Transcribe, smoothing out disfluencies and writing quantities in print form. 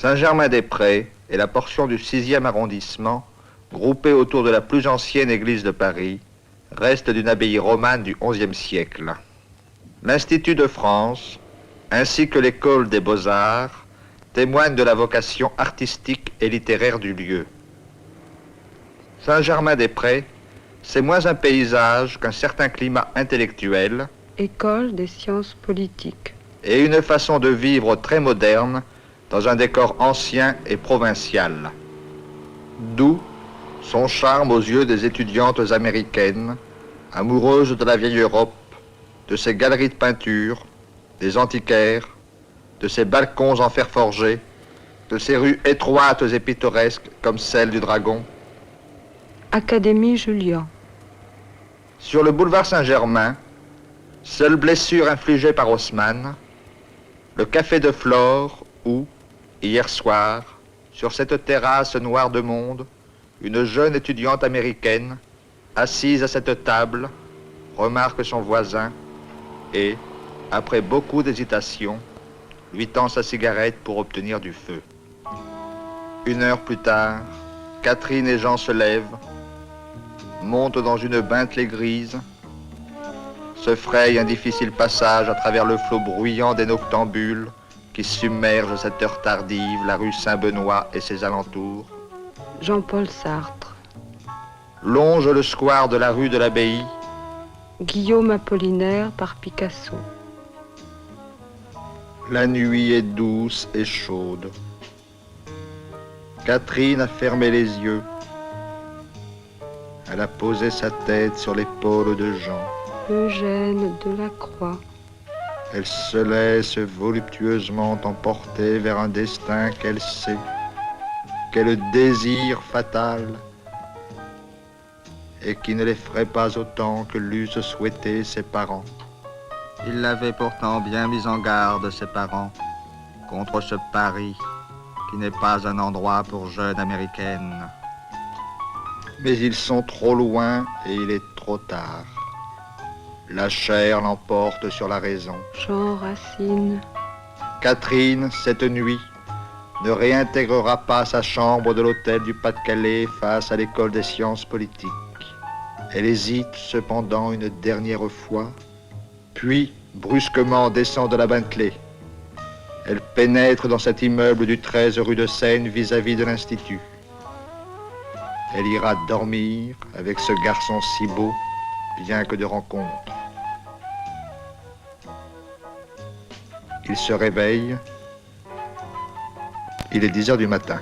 Saint-Germain-des-Prés est la portion du 6e arrondissement, groupée autour de la plus ancienne église de Paris, reste d'une abbaye romane du XIe siècle. L'Institut de France, ainsi que l'École des Beaux-Arts, témoignent de la vocation artistique et littéraire du lieu. Saint-Germain-des-Prés, c'est moins un paysage qu'un certain climat intellectuel, École des sciences politiques, et une façon de vivre très moderne dans un décor ancien et provincial. D'où son charme aux yeux des étudiantes américaines, amoureuses de la vieille Europe, de ses galeries de peinture, des antiquaires, de ses balcons en fer forgé, de ses rues étroites et pittoresques comme celle du Dragon. Académie Julian. Sur le boulevard Saint-Germain, seule blessure infligée par Haussmann, le café de Flore où, hier soir, sur cette terrasse noire de monde, une jeune étudiante américaine, assise à cette table, remarque son voisin et, après beaucoup d'hésitation, lui tend sa cigarette pour obtenir du feu. 1 heure plus tard, Catherine et Jean se lèvent, montent dans une Bentley grise, se frayent un difficile passage à travers le flot bruyant des noctambules qui submergent à cette heure tardive la rue Saint-Benoît et ses alentours. Jean-Paul Sartre. Longe le square de la rue de l'Abbaye. Guillaume Apollinaire par Picasso. La nuit est douce et chaude. Catherine a fermé les yeux. Elle a posé sa tête sur l'épaule de Jean. Eugène Delacroix. Elle se laisse voluptueusement emporter vers un destin qu'elle sait, qu'elle désire fatal, et qui ne l'effraie pas autant que l'eussent souhaité ses parents. Il l'avait pourtant bien mis en garde, ses parents, contre ce Paris qui n'est pas un endroit pour jeunes américaines. Mais ils sont trop loin et il est trop tard. La chair l'emporte sur la raison. Jean Racine. Catherine, cette nuit, ne réintégrera pas sa chambre de l'hôtel du Pas-de-Calais face à l'école des sciences politiques. Elle hésite cependant une dernière fois, puis brusquement descend de la Bentley. Elle pénètre dans cet immeuble du 13 rue de Seine vis-à-vis de l'Institut. Elle ira dormir avec ce garçon si beau, bien que de rencontre. Il se réveille. Il est 10 heures du matin.